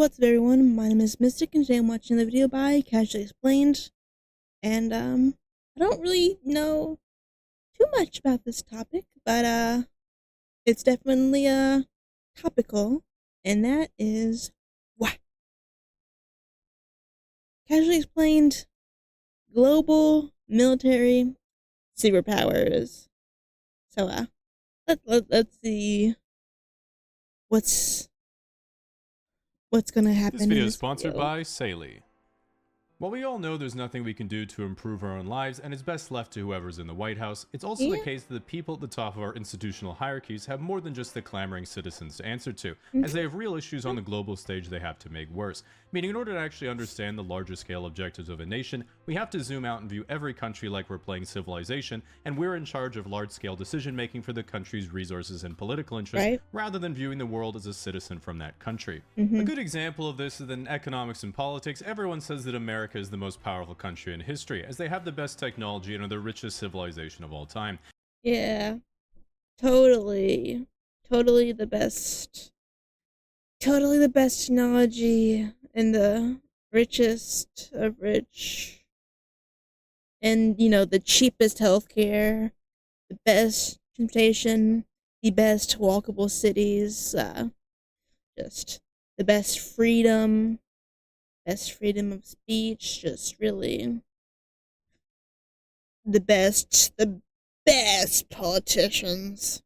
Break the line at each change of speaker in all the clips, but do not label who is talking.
What's up everyone, my name is Mistic and today I'm watching the video by Casually Explained, and I don't really know too much about this topic, but it's definitely topical, and that is what? Casually Explained global military superpowers. So let's see what's gonna happen
This
in
video is
this
sponsored
video.
by Saley. While we all know there's nothing we can do to improve our own lives and it's best left to whoever's in the White House, it's also the
Yeah.
case that the people at the top of our institutional hierarchies have more than just the clamoring citizens to answer to, as they have real issues on the global stage they have to make worse. Meaning in order to actually understand the larger scale objectives of a nation, we have to zoom out and view every country like we're playing Civilization, and we're in charge of large-scale decision-making for the country's resources and political interests,
Right.
rather than viewing the world as a citizen from that country. A
Mm-hmm.
good example of this is that in economics and politics, everyone says that America is the most powerful country in history, as they have the best technology and are the richest civilization of all time.
Yeah. Totally. Totally the best. Totally the best technology and the richest of rich. And, the cheapest healthcare, the best transportation, the best walkable cities, just the best freedom of speech, just really the best politicians.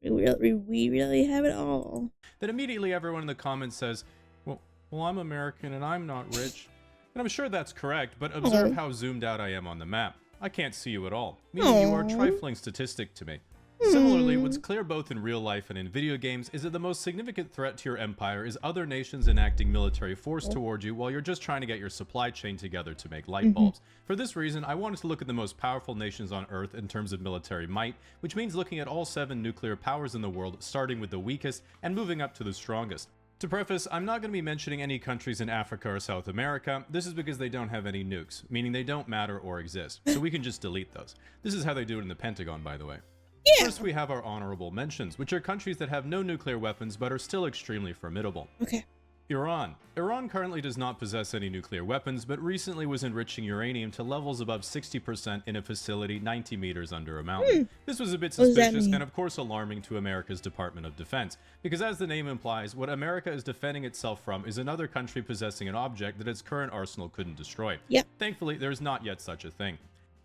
We really have it all.
Then immediately everyone in the comments says, well, I'm American and I'm not rich. And I'm sure that's correct, but observe how zoomed out I am on the map. I can't see you at all, meaning you are a trifling statistic to me. Similarly, what's clear both in real life and in video games is that the most significant threat to your empire is other nations enacting military force towards you while you're just trying to get your supply chain together to make light bulbs. For this reason, I wanted to look at the most powerful nations on Earth in terms of military might, which means looking at all 7 nuclear powers in the world, starting with the weakest and moving up to the strongest. To preface, I'm not going to be mentioning any countries in Africa or South America. This is because they don't have any nukes, meaning they don't matter or exist, so we can just delete those. This is how they do it in the Pentagon, by the way.
Yeah.
First, we have our honorable mentions, which are countries that have no nuclear weapons but are still extremely formidable.
Okay.
Iran. Iran currently does not possess any nuclear weapons, but recently was enriching uranium to levels above 60% in a facility 90 meters under a mountain. This was a bit
What does that
suspicious
mean?
and of course alarming to America's Department of Defense, because as the name implies, what America is defending itself from is another country possessing an object that its current arsenal couldn't destroy.
Yep.
Thankfully, there's not yet such a thing.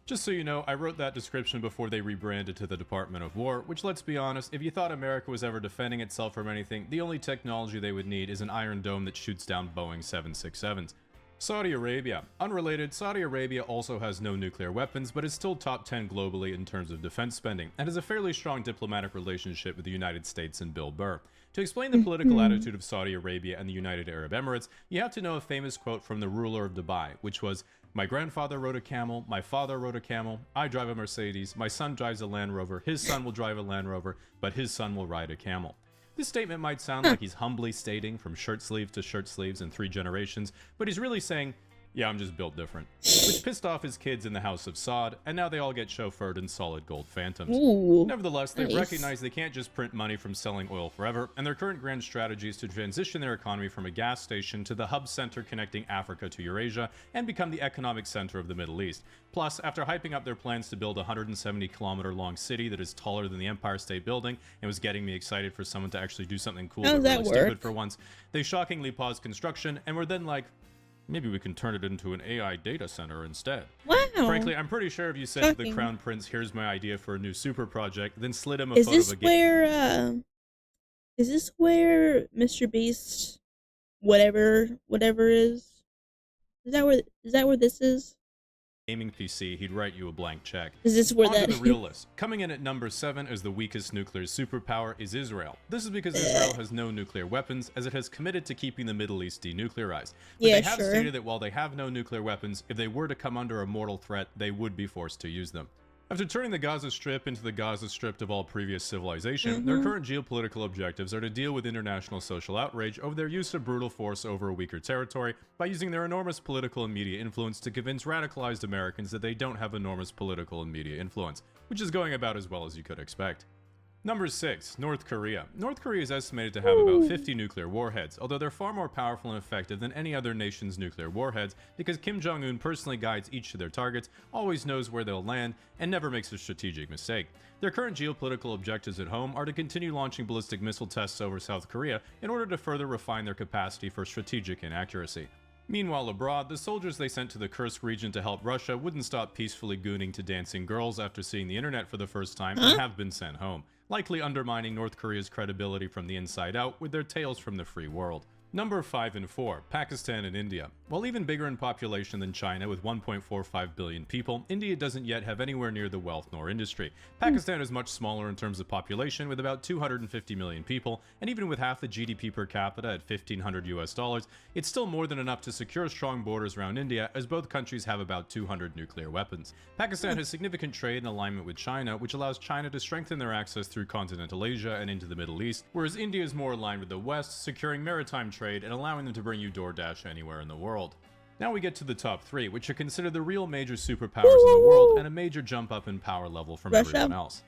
Just so you know, I wrote that description before they rebranded to the Department of War, which, let's be honest, if you thought America was ever defending itself from anything, the only technology they would need is an Iron Dome that shoots down Boeing 767s. Saudi Arabia. Unrelated, Saudi Arabia also has no nuclear weapons, but is still top 10 globally in terms of defense spending, and has a fairly strong diplomatic relationship with the United States and Bill Burr. To explain the political attitude of Saudi Arabia and the United Arab Emirates, you have to know a famous quote from the ruler of Dubai, which was, "My grandfather rode a camel, my father rode a camel, I drive a Mercedes, my son drives a Land Rover, his son will drive a Land Rover, but his son will ride a camel." This statement might sound like he's humbly stating from shirt sleeves to shirt sleeves in 3 generations, but he's really saying, yeah, I'm just built different. Which pissed off his kids in the House of Saud, and now they all get chauffeured in solid gold Phantoms.
Ooh.
Nevertheless, they've
Nice.
recognized they can't just print money from selling oil forever, and their current grand strategy is to transition their economy from a gas station to the hub center connecting Africa to Eurasia and become the economic center of the Middle East. Plus, after hyping up their plans to build a 170-kilometer long city that is taller than the Empire State Building and was getting me excited for someone to actually do something cool
How
but
does that
really stupid
work?
for once, they shockingly paused construction and were then like, maybe we can turn it into an AI data center instead.
Wow.
Frankly, I'm pretty sure if you said to the
Shocking.
Crown Prince, here's my idea for a new super project, then slid him a
Is
photo
this
of a game.
is this where Mr. Beast whatever is? Is that where this is?
Gaming PC, he'd write you a blank check.
Is this where
On to
that
the real list. Coming in at number 7 as the weakest nuclear superpower is Israel. This is because Israel has no nuclear weapons, as it has committed to keeping the Middle East denuclearized. But
Yeah,
they have
sure.
stated that while they have no nuclear weapons, if they were to come under a mortal threat, they would be forced to use them. After turning the Gaza Strip into the Gaza Strip of all previous civilization, their current geopolitical objectives are to deal with international social outrage over their use of brutal force over a weaker territory by using their enormous political and media influence to convince radicalized Americans that they don't have enormous political and media influence, which is going about as well as you could expect. Number 6. North Korea. North Korea is estimated to have about 50 nuclear warheads, although they're far more powerful and effective than any other nation's nuclear warheads because Kim Jong-un personally guides each of their targets, always knows where they'll land, and never makes a strategic mistake. Their current geopolitical objectives at home are to continue launching ballistic missile tests over South Korea in order to further refine their capacity for strategic inaccuracy. Meanwhile, abroad, the soldiers they sent to the Kursk region to help Russia wouldn't stop peacefully gooning to dancing girls after seeing the internet for the first time and have been sent home, likely undermining North Korea's credibility from the inside out with their tales from the free world. Number 5 and 4, Pakistan and India. While even bigger in population than China with 1.45 billion people, India doesn't yet have anywhere near the wealth nor industry. Pakistan is much smaller in terms of population with about 250 million people, and even with half the GDP per capita at $1,500, it's still more than enough to secure strong borders around India as both countries have about 200 nuclear weapons. Pakistan has significant trade and alignment with China, which allows China to strengthen their access through continental Asia and into the Middle East, whereas India is more aligned with the West, securing maritime trade and allowing them to bring you DoorDash anywhere in the world. Now we get to the top 3, which are considered the real major superpowers in the world and a major jump up in power level from everyone else.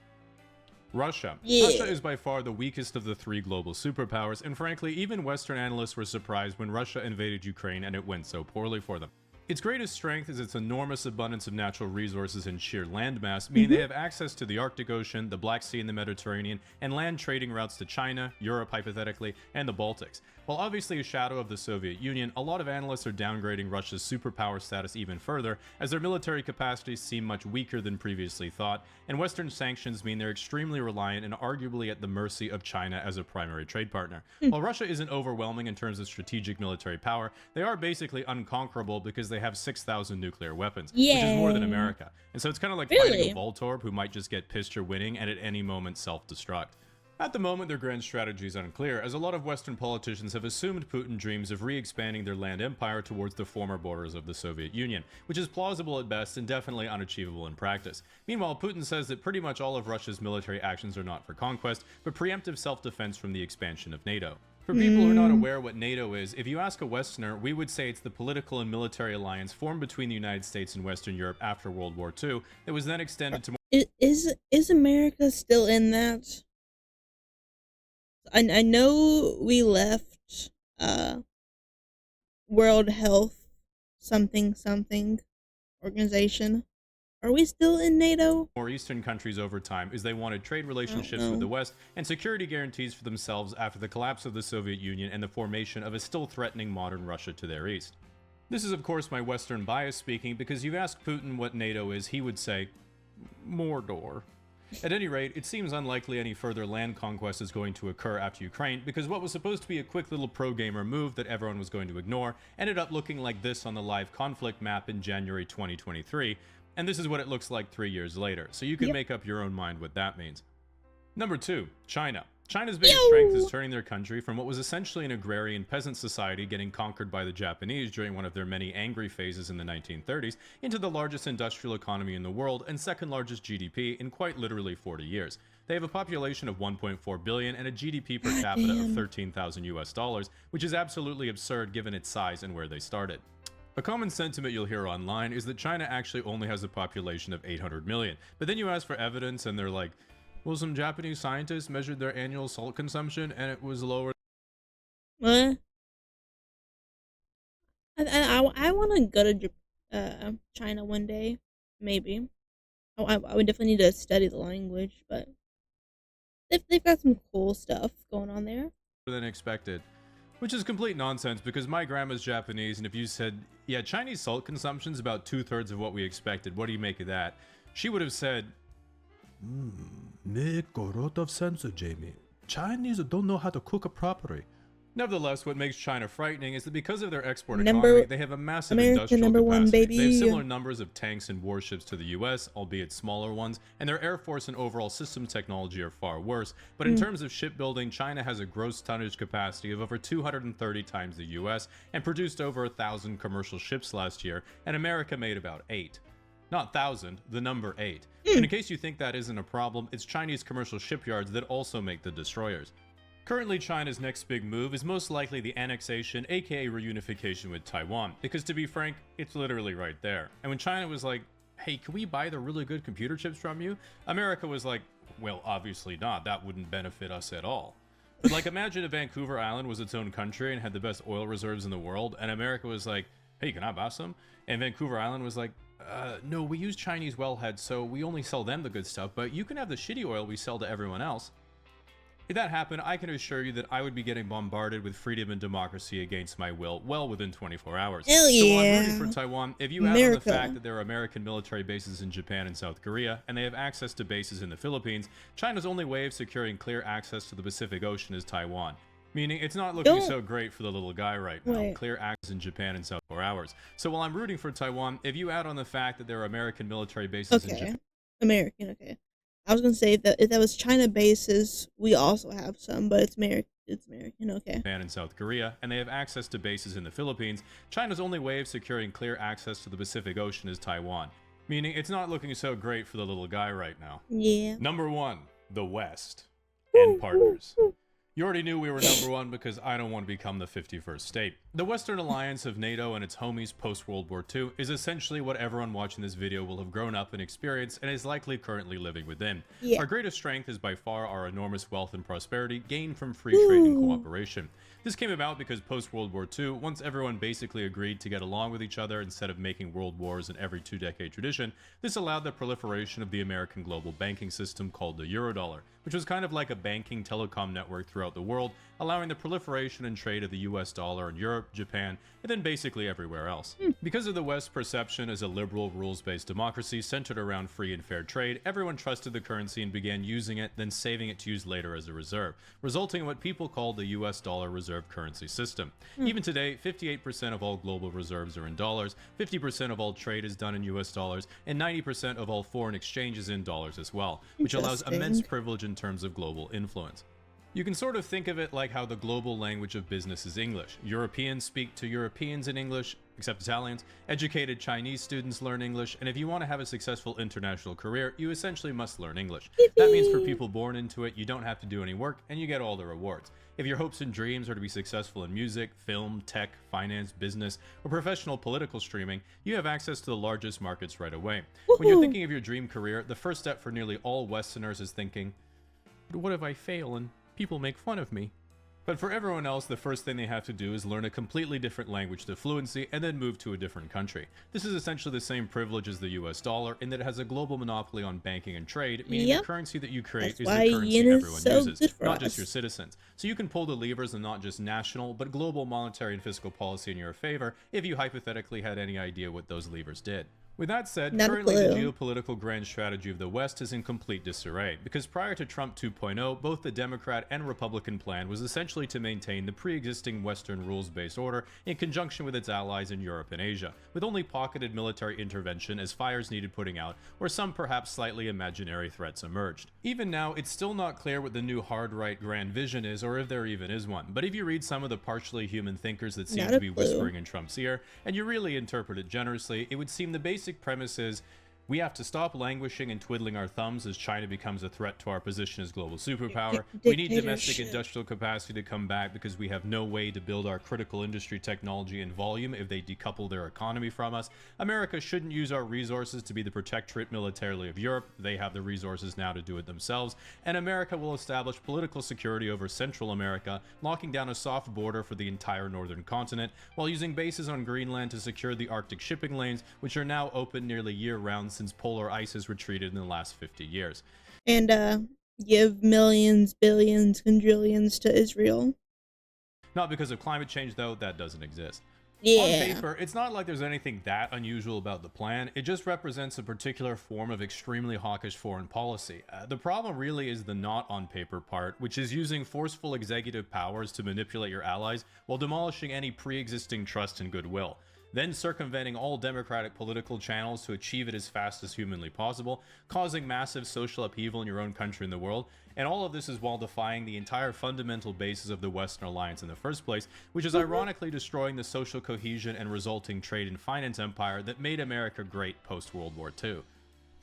Russia. Russia is by far the weakest of the 3 global superpowers, and frankly, even Western analysts were surprised when Russia invaded Ukraine and it went so poorly for them. Its greatest strength is its enormous abundance of natural resources and sheer landmass, meaning they have access to the Arctic Ocean, the Black Sea and the Mediterranean, and land trading routes to China, Europe hypothetically, and the Baltics. While obviously a shadow of the Soviet Union, a lot of analysts are downgrading Russia's superpower status even further, as their military capacities seem much weaker than previously thought, and Western sanctions mean they're extremely reliant and arguably at the mercy of China as a primary trade partner. While Russia isn't overwhelming in terms of strategic military power, they are basically unconquerable because they have 6,000 nuclear weapons, which is more than America. And so it's kind of like fighting a Voltorb who might just get pissed you're winning and at any moment self-destruct. At the moment, their grand strategy is unclear, as a lot of Western politicians have assumed Putin dreams of re-expanding their land empire towards the former borders of the Soviet Union, which is plausible at best and definitely unachievable in practice. Meanwhile, Putin says that pretty much all of Russia's military actions are not for conquest, but preemptive self-defense from the expansion of NATO. For people who are not aware what NATO is, if you ask a Westerner, we would say it's the political and military alliance formed between the United States and Western Europe after World War II that was then extended to
Is America still in that? I know we left World Health something organization. Are we still in NATO?
more Eastern countries over time, as they wanted trade relationships with the West and security guarantees for themselves after the collapse of the Soviet Union and the formation of a still threatening modern Russia to their east. This is of course my Western bias speaking, because you ask Putin what NATO is, he would say, Mordor. At any rate, it seems unlikely any further land conquest is going to occur after Ukraine, because what was supposed to be a quick little pro-gamer move that everyone was going to ignore ended up looking like this on the live conflict map in January 2023, and this is what it looks like 3 years later, so you can make up your own mind what that means. Number 2, China. China's biggest strength is turning their country from what was essentially an agrarian peasant society getting conquered by the Japanese during one of their many angry phases in the 1930s into the largest industrial economy in the world and second largest GDP in quite literally 40 years. They have a population of 1.4 billion and a GDP per capita of 13,000 US dollars, which is absolutely absurd given its size and where they started. A common sentiment you'll hear online is that China actually only has a population of 800 million, but then you ask for evidence and they're like, well, some Japanese scientists measured their annual salt consumption and it was lower.
What? I want to go to China one day, maybe. I would definitely need to study the language, but they've got some cool stuff going on there.
Than expected, which is complete nonsense because my grandma's Japanese, and if you said, yeah, Chinese salt consumption is about 2/3 of what we expected, what do you make of that? She would have said, make a lot of sense, Jamie. Chinese don't know how to cook properly. Nevertheless, what makes China frightening is that because of their export economy, they have a massive industrial capacity. They have similar numbers of tanks and warships to the US, albeit smaller ones, and their air force and overall system technology are far worse. But in terms of shipbuilding, China has a gross tonnage capacity of over 230 times the US and produced over 1,000 commercial ships last year, and America made about 8. Not 1,000, the number 8. And in case you think that isn't a problem, it's Chinese commercial shipyards that also make the destroyers. Currently, China's next big move is most likely the annexation, aka reunification with Taiwan, because to be frank, it's literally right there. And when China was like, hey, can we buy the really good computer chips from you? America was like, Well, obviously not. That wouldn't benefit us at all. But like, imagine if Vancouver Island was its own country and had the best oil reserves in the world, and America was like, hey, can I buy some? And Vancouver Island was like, no, we use Chinese wellheads, so we only sell them the good stuff, but you can have the shitty oil we sell to everyone else. If that happened, I can assure you that I would be getting bombarded with freedom and democracy against my will well within 24 hours.
Hell
So while I'm
yeah.
rooting for Taiwan, if you add on the
America.
fact that there are American military bases in Japan and South Korea, and they have access to bases in the Philippines, China's only way of securing clear access to the Pacific Ocean is Taiwan. Meaning, it's not looking
Don't-
so great for the little guy right now.
Wait.
Clear access in Japan in South 4 hours. So while I'm rooting for Taiwan, if you add on the fact that there are American military bases in
Okay.
Japan
American, okay. I was gonna say if that was China bases, we also have some, but it's American, okay.
and South Korea, and they have access to bases in the Philippines, China's only way of securing clear access to the Pacific Ocean is Taiwan. Meaning, it's not looking so great for the little guy right now.
Yeah.
Number 1, the West and partners. You already knew we were number 1 because I don't want to become the 51st state. The Western alliance of NATO and its homies post-World War II is essentially what everyone watching this video will have grown up and experienced and is likely currently living within.
Yeah.
Our greatest strength is by far our enormous wealth and prosperity gained from free trade and cooperation. This came about because post-World War II, once everyone basically agreed to get along with each other instead of making world wars in every 2-decade tradition, this allowed the proliferation of the American global banking system called the Eurodollar, which was kind of like a banking telecom network throughout the world, allowing the proliferation and trade of the US dollar in Europe, Japan, and then basically everywhere else. Because of the West's perception as a liberal, rules-based democracy centered around free and fair trade, everyone trusted the currency and began using it, then saving it to use later as a reserve, resulting in what people call the US dollar reserve currency system. Even today, 58% of all global reserves are in dollars, 50% of all trade is done in US dollars, and 90% of all foreign exchange is in dollars as well, which allows immense
Interesting.
privilege in terms of global influence. You can sort of think of it like how the global language of business is English. Europeans speak to Europeans in English, except Italians. Educated Chinese students learn English, and if you want to have a successful international career, you essentially must learn English. That means for people born into it, you don't have to do any work, and you get all the rewards. If your hopes and dreams are to be successful in music, film, tech, finance, business, or professional political streaming, you have access to the largest markets right away. When you're
Woohoo.
thinking of your dream career, the first step for nearly all Westerners is thinking, but what if I fail and people make fun of me? But for everyone else, the first thing they have to do is learn a completely different language to fluency and then move to a different country. This is essentially the same privilege as the US dollar in that it has a global monopoly on banking and trade, meaning
Yep.
the currency that you create
That's
is
why
the currency
yen is
everyone
so
uses,
good for
not just
us.
your citizens. So you can pull the levers of not just national, but global monetary and fiscal policy in your favor if you hypothetically had any idea what those levers did. With that said,
Not a
currently the
clue.
geopolitical grand strategy of the West is in complete disarray, because prior to Trump 2.0, both the Democrat and Republican plan was essentially to maintain the pre-existing Western rules-based order in conjunction with its allies in Europe and Asia, with only pocketed military intervention as fires needed putting out, or some perhaps slightly imaginary threats emerged. Even now, it's still not clear what the new hard-right grand vision is, or if there even is one, but if you read some of the partially human thinkers that seem
Not
to
a
be
clue.
whispering in Trump's ear, and you really interpret it generously, it would seem the basic premise is we have to stop languishing and twiddling our thumbs as China becomes a threat to our position as global superpower. We need domestic
Dictatorship.
industrial capacity to come back because we have no way to build our critical industry technology in volume if they decouple their economy from us. America shouldn't use our resources to be the protectorate militarily of Europe. They have the resources now to do it themselves. And America will establish political security over Central America, locking down a soft border for the entire northern continent, while using bases on Greenland to secure the Arctic shipping lanes, which are now open nearly year-round since polar ice has retreated in the last 50 years.
And give millions, billions, quadrillions to Israel.
Not because of climate change, though, that doesn't exist. On
Yeah.
paper, it's not like there's anything that unusual about the plan. It just represents a particular form of extremely hawkish foreign policy. The problem really is the not on paper part, which is using forceful executive powers to manipulate your allies while demolishing any pre-existing trust and goodwill, then circumventing all democratic political channels to achieve it as fast as humanly possible, causing massive social upheaval in your own country and the world, and all of this is while defying the entire fundamental basis of the Western alliance in the first place, which is ironically destroying the social cohesion and resulting trade and finance empire that made America great post-World War II.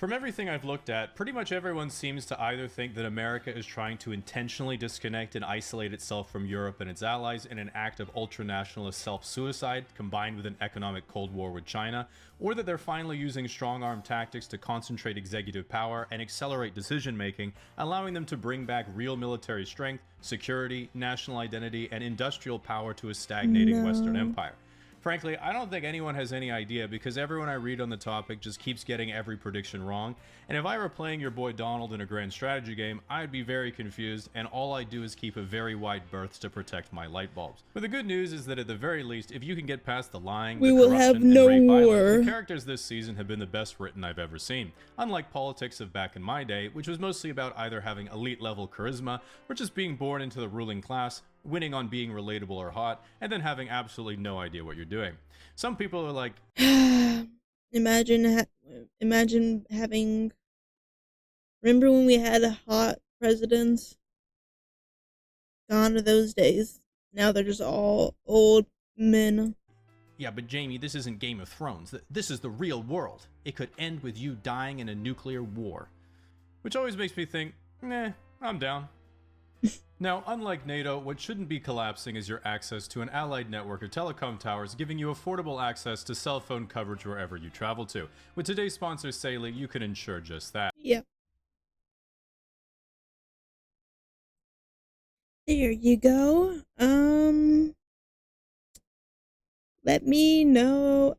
From everything I've looked at, pretty much everyone seems to either think that America is trying to intentionally disconnect and isolate itself from Europe and its allies in an act of ultranationalist self-suicide combined with an economic Cold War with China, or that they're finally using strong-arm tactics to concentrate executive power and accelerate decision-making, allowing them to bring back real military strength, security, national identity, and industrial power to a stagnating Western
No.
empire. Frankly, I don't think anyone has any idea because everyone I read on the topic just keeps getting every prediction wrong, and if I were playing your boy Donald in a grand strategy game, I'd be very confused, and all I do is keep a very wide berth to protect my light bulbs. But the good news is that at the very least, if you can get past the lying,
We
the
will have
corruption,
no
and rape island,
war.
the characters this season have been the best written I've ever seen. Unlike politics of back in my day, which was mostly about either having elite level charisma, or just being born into the ruling class, winning on being relatable or hot, and then having absolutely no idea what you're doing. Some people are like,
imagine having. Remember when we had hot presidents? Gone are those days. Now they're just all old men.
yeah, but Jamie, this isn't Game of Thrones. This is the real world. It could end with you dying in a nuclear war. Which always makes me think, I'm down. Now, unlike NATO, what shouldn't be collapsing is your access to an allied network of telecom towers giving you affordable access to cell phone coverage wherever you travel to. With today's sponsor, Saley, you can ensure just that.
Yep. There you go. Let me know,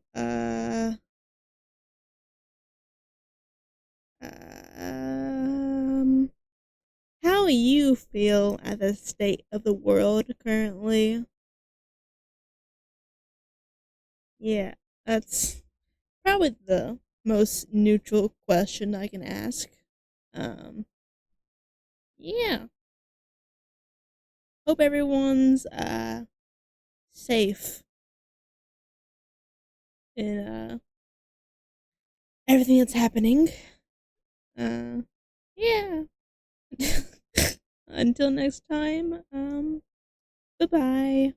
how you feel at the state of the world currently. Yeah, that's probably the most neutral question I can ask. Um, yeah. Hope everyone's safe in everything that's happening. Yeah. Until next time, goodbye.